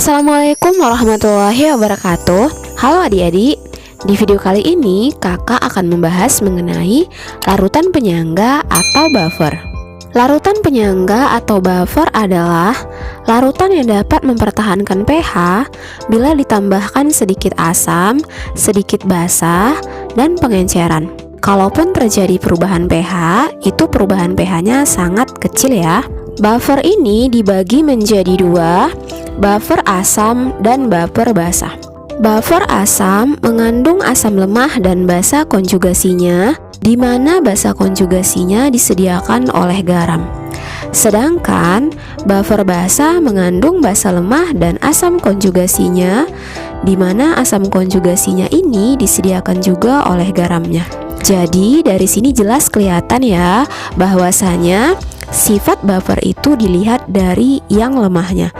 Assalamualaikum warahmatullahi wabarakatuh. Halo adik-adik, di video kali ini kakak akan membahas mengenai larutan penyangga atau buffer. Larutan penyangga atau buffer adalah larutan yang dapat mempertahankan pH bila ditambahkan sedikit asam, sedikit basa, dan pengenceran. Kalaupun terjadi perubahan pH, itu perubahan pH-nya sangat kecil ya. Buffer ini dibagi menjadi dua, buffer asam dan buffer basa. Buffer asam mengandung asam lemah dan basa konjugasinya, di mana basa konjugasinya disediakan oleh garam. Sedangkan buffer basa mengandung basa lemah dan asam konjugasinya, di mana asam konjugasinya ini disediakan juga oleh garamnya. Jadi dari sini jelas kelihatan ya bahwasanya sifat buffer itu dilihat dari yang lemahnya.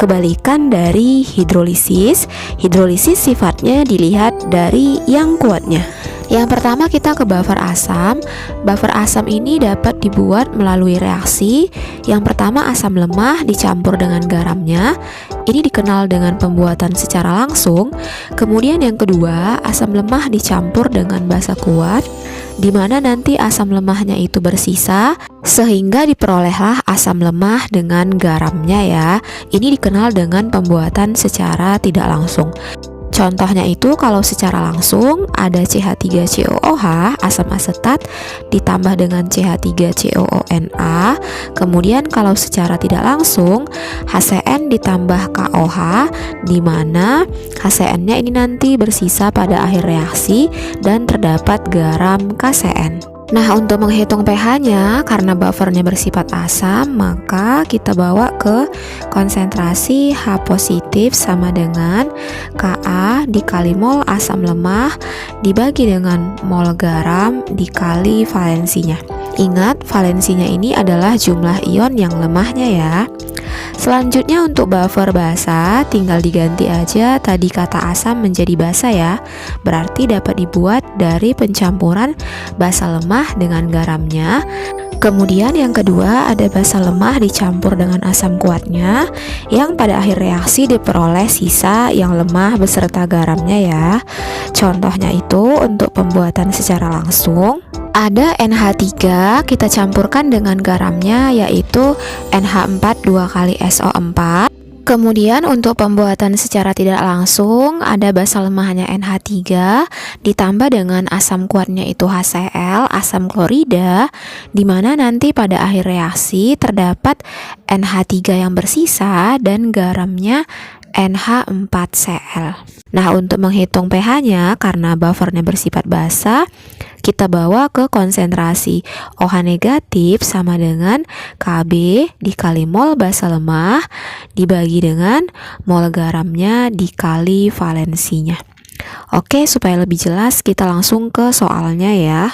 Kebalikan dari hidrolisis, hidrolisis sifatnya dilihat dari yang kuatnya. Yang pertama kita ke buffer asam. Buffer asam ini dapat dibuat melalui reaksi. Yang pertama asam lemah dicampur dengan garamnya. Ini dikenal dengan pembuatan secara langsung. Kemudian yang kedua asam lemah dicampur dengan basa kuat, di mana nanti asam lemahnya itu bersisa sehingga diperolehlah asam lemah dengan garamnya ya. Ini dikenal dengan pembuatan secara tidak langsung. Contohnya itu kalau secara langsung ada CH3COOH, asam asetat ditambah dengan CH3COONA. Kemudian kalau secara tidak langsung HCN ditambah KOH, di mana HCN-nya ini nanti bersisa pada akhir reaksi dan terdapat garam KCN. Nah, untuk menghitung pH-nya, karena buffernya bersifat asam, maka kita bawa ke konsentrasi H positif sama dengan Ka dikali mol asam lemah dibagi dengan mol garam dikali valensinya. Ingat, valensinya ini adalah jumlah ion yang lemahnya ya. Selanjutnya untuk buffer basa, tinggal diganti aja tadi kata asam menjadi basa ya. Berarti dapat dibuat dari pencampuran basa lemah dengan garamnya. Kemudian yang kedua ada basa lemah dicampur dengan asam kuatnya, yang pada akhir reaksi diperoleh sisa yang lemah beserta garamnya ya. Contohnya itu untuk pembuatan secara langsung, ada NH3 kita campurkan dengan garamnya yaitu NH4 2 kali SO4. Kemudian untuk pembuatan secara tidak langsung ada basa lemahnya NH3 ditambah dengan asam kuatnya itu HCl, asam klorida, di mana nanti pada akhir reaksi terdapat NH3 yang bersisa dan garamnya NH4Cl. Nah, untuk menghitung pH-nya karena buffernya bersifat basa, kita bawa ke konsentrasi OH negatif sama dengan Kb dikali mol basa lemah dibagi dengan mol garamnya dikali valensinya. Oke, supaya lebih jelas kita langsung ke soalnya ya.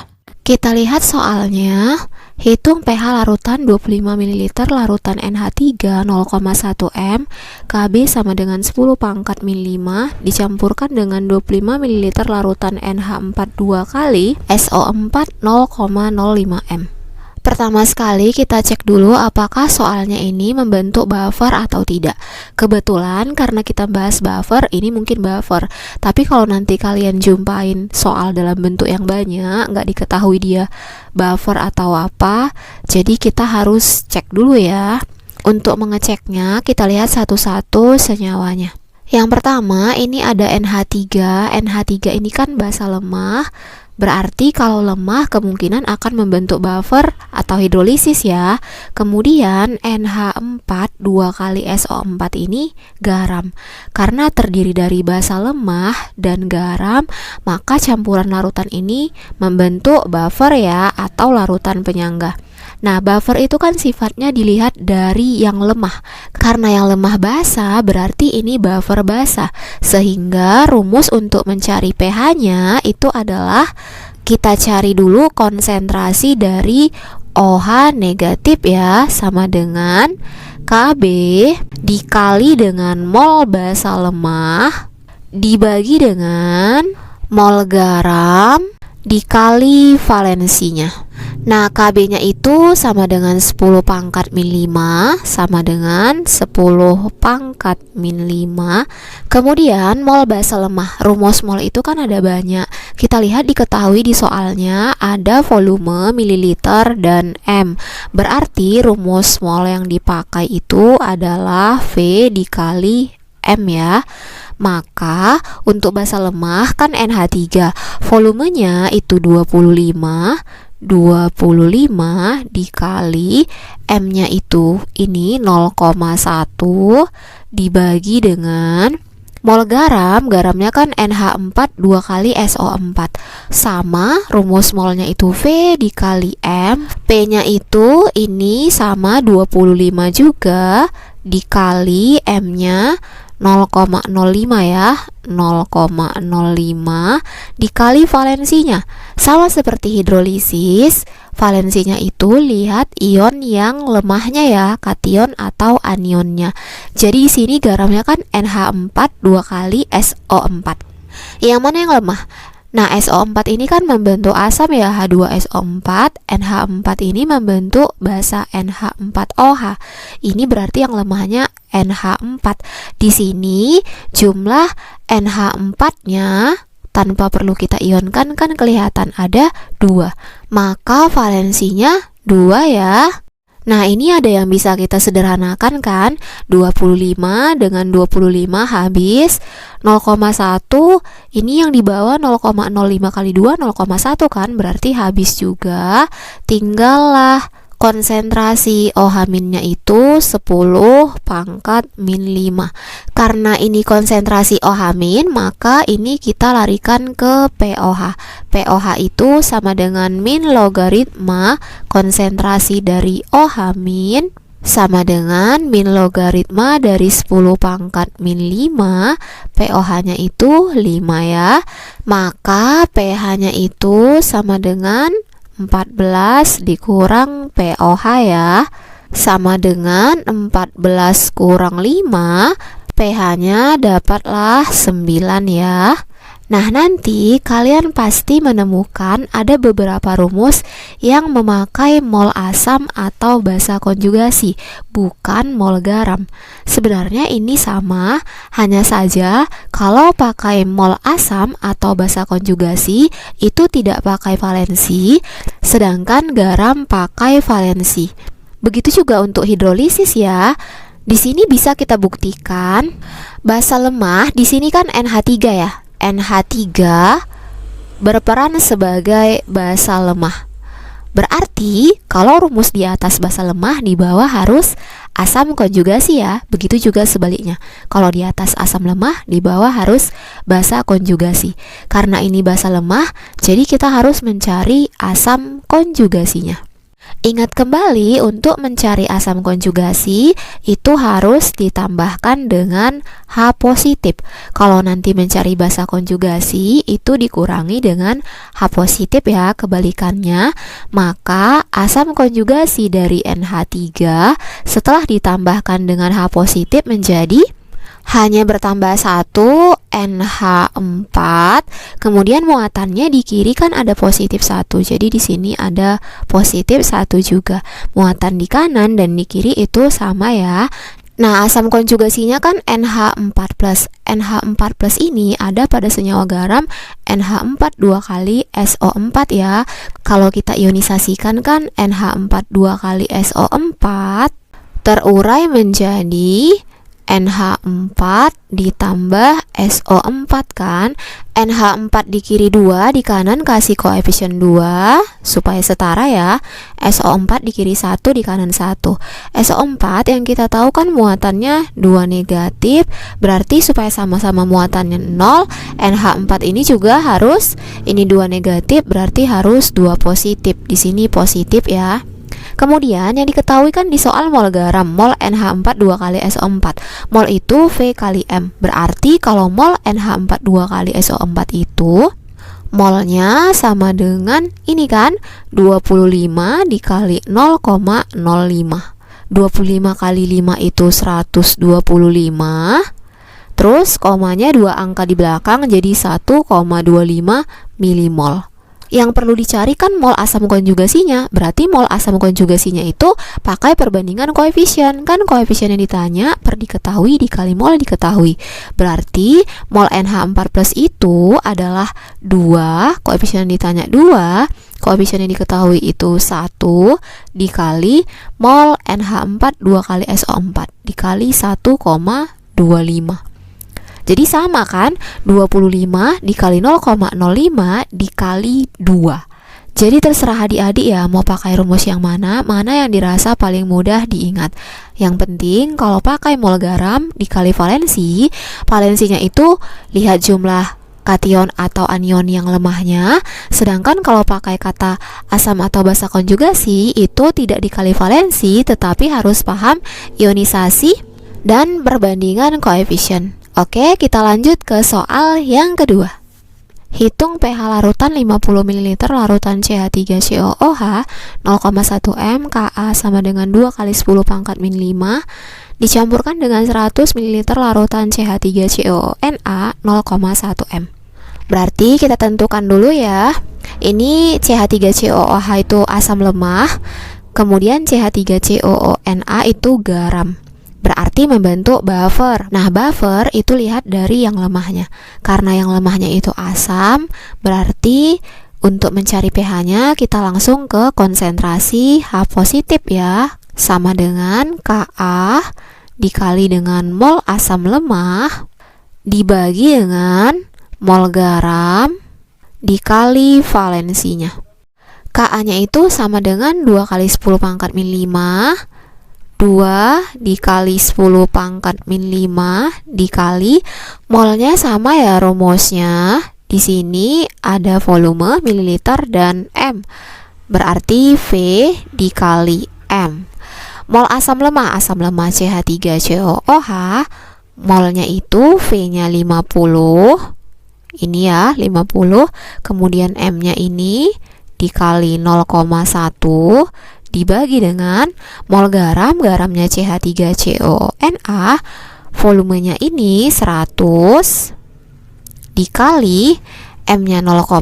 Kita lihat soalnya. Hitung pH larutan 25 ml larutan NH3 0,1 m, Kb sama dengan 10 pangkat min 5 dicampurkan dengan 25 ml larutan NH4 2 kali SO4 0,05 m. Pertama sekali kita cek dulu apakah soalnya ini membentuk buffer atau tidak. Kebetulan karena kita bahas buffer, ini mungkin buffer. Tapi kalau nanti kalian jumpain soal dalam bentuk yang banyak, nggak diketahui dia buffer atau apa, jadi kita harus cek dulu ya. Untuk mengeceknya, kita lihat satu-satu senyawanya. Yang pertama, ini ada NH3. NH3 ini kan basa lemah. Berarti kalau lemah kemungkinan akan membentuk buffer atau hidrolisis ya. Kemudian NH4 2 kali SO4 ini garam. Karena terdiri dari basa lemah dan garam, maka campuran larutan ini membentuk buffer ya atau larutan penyangga. Nah, buffer itu kan sifatnya dilihat dari yang lemah. Karena yang lemah basa berarti ini buffer basa. Sehingga rumus untuk mencari pH-nya itu adalah kita cari dulu konsentrasi dari OH negatif ya, sama dengan Kb dikali dengan mol basa lemah dibagi dengan mol garam dikali valensinya. Nah, KB-nya itu sama dengan 10 pangkat min 5 sama dengan 10 pangkat min 5. Kemudian mol basa lemah. Rumus mol itu kan ada banyak. Kita lihat diketahui di soalnya ada volume, mililiter, dan M. Berarti rumus mol yang dipakai itu adalah V dikali M ya. Maka untuk basa lemah kan NH3, volumenya itu 25 dikali M-nya itu ini 0,1 dibagi dengan mol garam. Garamnya kan NH4 2 kali SO4 sama rumus molnya itu V dikali M. P-nya itu ini sama 25 juga dikali M-nya 0,05 ya, 0,05 dikali valensinya. Sama seperti hidrolisis, valensinya itu lihat ion yang lemahnya ya, kation atau anionnya. Jadi di sini garamnya kan NH4 2 kali SO4. Yang mana yang lemah? Nah, SO4 ini kan membentuk asam ya, H2SO4. NH4 ini membentuk basa NH4OH. Ini berarti yang lemahnya NH4. Di sini jumlah NH4-nya tanpa perlu kita ionkan kan kelihatan ada 2. Maka valensinya 2 ya. Nah, ini ada yang bisa kita sederhanakan kan? 25 dengan 25 habis 0,1. Ini yang di bawah 0,05 kali 2 0,1 kan? Berarti habis juga. Tinggallah konsentrasi OH-nya itu 10 pangkat min 5. Karena ini konsentrasi OH-, maka ini kita larikan ke POH. POH itu sama dengan min logaritma konsentrasi dari OH- sama dengan min logaritma dari 10 pangkat min 5. POH-nya itu 5 ya. Maka pH-nya itu sama dengan 14 dikurang POH ya, sama dengan 14 kurang 5, pH-nya dapatlah 9 ya. Nah, nanti kalian pasti menemukan ada beberapa rumus yang memakai mol asam atau basa konjugasi, bukan mol garam. Sebenarnya ini sama, hanya saja kalau pakai mol asam atau basa konjugasi itu tidak pakai valensi, sedangkan garam pakai valensi. Begitu juga untuk hidrolisis ya. Di sini bisa kita buktikan basa lemah di sini kan NH3 ya. NH3 berperan sebagai basa lemah. Berarti kalau rumus di atas basa lemah, di bawah harus asam konjugasi ya. Begitu juga sebaliknya. Kalau di atas asam lemah, di bawah harus basa konjugasi. Karena ini basa lemah, jadi kita harus mencari asam konjugasinya. Ingat kembali, untuk mencari asam konjugasi itu harus ditambahkan dengan H positif. Kalau nanti mencari basa konjugasi itu dikurangi dengan H positif ya, kebalikannya. Maka asam konjugasi dari NH3 setelah ditambahkan dengan H positif menjadi hanya bertambah 1 NH4. Kemudian muatannya di kiri kan ada positif 1. Jadi di sini ada positif 1 juga. Muatan di kanan dan di kiri itu sama ya. Nah, asam konjugasinya kan NH4+. NH4+ ini ada pada senyawa garam NH4 2 kali SO4 ya. Kalau kita ionisasikan kan NH4 2 kali SO4 terurai menjadi NH4 ditambah SO4 kan. NH4 di kiri 2, di kanan kasih koefisien 2 supaya setara ya. SO4 di kiri 1, di kanan 1. SO4 yang kita tahu kan muatannya 2 negatif, berarti supaya sama-sama muatannya 0, NH4 ini juga harus ini 2 negatif, berarti harus 2 positif. Di sini positif ya. Kemudian yang diketahui kan di soal mol garam, mol NH4 2 kali SO4. Mol itu V kali M. Berarti kalau mol NH4 2 kali SO4 itu molnya sama dengan ini kan 25 dikali 0,05. 25 kali 5 itu 125. Terus komanya 2 angka di belakang jadi 1,25 milimol. Yang perlu dicari kan mol asam konjugasinya. Berarti mol asam konjugasinya itu pakai perbandingan koefisien. Kan koefisien yang ditanya per diketahui dikali mol diketahui. Berarti mol NH4+ itu adalah 2, koefisien yang ditanya 2, koefisien yang diketahui itu 1 dikali mol NH4 2 kali SO4 dikali 1,25. Jadi sama kan, 25 dikali 0,05 dikali 2. Jadi terserah adik-adik ya mau pakai rumus yang mana yang dirasa paling mudah diingat. Yang penting kalau pakai mol garam dikali valensi, valensinya itu lihat jumlah kation atau anion yang lemahnya. Sedangkan kalau pakai kata asam atau basa konjugasi itu tidak dikali valensi, tetapi harus paham ionisasi dan perbandingan koefisien. Oke, kita lanjut ke soal yang kedua. Hitung pH larutan 50 ml larutan CH3COOH 0,1 m Ka sama dengan 2 kali 10 pangkat min 5 dicampurkan dengan 100 ml larutan CH3COONa 0,1 m. Berarti kita tentukan dulu ya. Ini CH3COOH itu asam lemah, kemudian CH3COONa itu garam. Berarti membentuk buffer. Nah, buffer itu lihat dari yang lemahnya. Karena yang lemahnya itu asam, berarti untuk mencari pH-nya kita langsung ke konsentrasi H positif ya. Sama dengan Ka dikali dengan mol asam lemah dibagi dengan mol garam dikali valensinya. Ka-nya itu sama dengan 2 kali 10 pangkat min 5, 2 dikali 10 pangkat min 5 dikali molnya sama ya rumusnya. Di sini ada volume mililiter dan M. Berarti V dikali M. Mol asam lemah CH3COOH, molnya itu V-nya 50. Ini ya 50, kemudian M-nya ini dikali 0,1 dibagi dengan mol garam, garamnya CH3COONa, volumenya ini 100 dikali M-nya 0,1,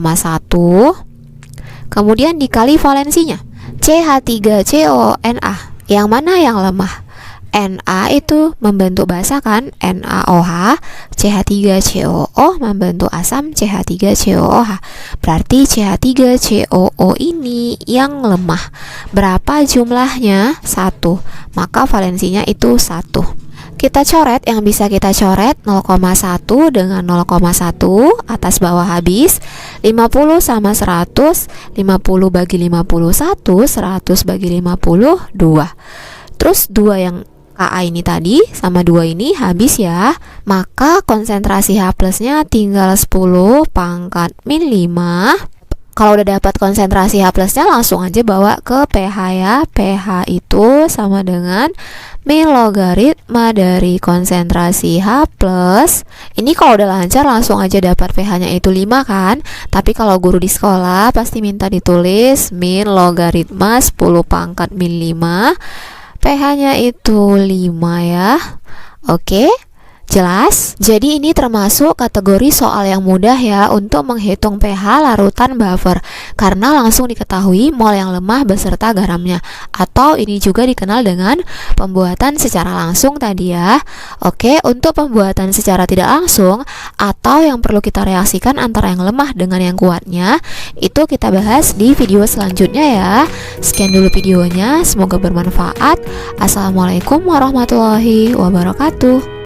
kemudian dikali valensinya CH3COONa. Yang mana yang lemah? Na itu membentuk basa kan, NaOH, CH3COO membentuk asam CH3COOH. Berarti CH3COO ini yang lemah. Berapa jumlahnya? 1. Maka valensinya itu 1. Kita coret yang bisa kita coret 0,1 dengan 0,1 atas bawah habis. 50 sama 100, 50 bagi 51, 100 bagi 52. Terus 2 yang Ka ini tadi sama 2 ini habis ya. Maka konsentrasi H plusnya tinggal 10 pangkat min 5. Kalau udah dapat konsentrasi H plusnya langsung aja bawa ke pH ya. pH itu sama dengan min logaritma dari konsentrasi H plus. Ini kalau udah lancar langsung aja dapat pH nya itu 5 kan. Tapi kalau guru di sekolah pasti minta ditulis min logaritma 10 pangkat min 5, pH-nya itu 5 ya. Oke, jelas? Jadi ini termasuk kategori soal yang mudah ya untuk menghitung pH larutan buffer, karena langsung diketahui mol yang lemah beserta garamnya. Atau ini juga dikenal dengan pembuatan secara langsung tadi ya. Oke, untuk pembuatan secara tidak langsung atau yang perlu kita reaksikan antara yang lemah dengan yang kuatnya, itu kita bahas di video selanjutnya ya. Sekian dulu videonya, semoga bermanfaat. Assalamualaikum warahmatullahi wabarakatuh.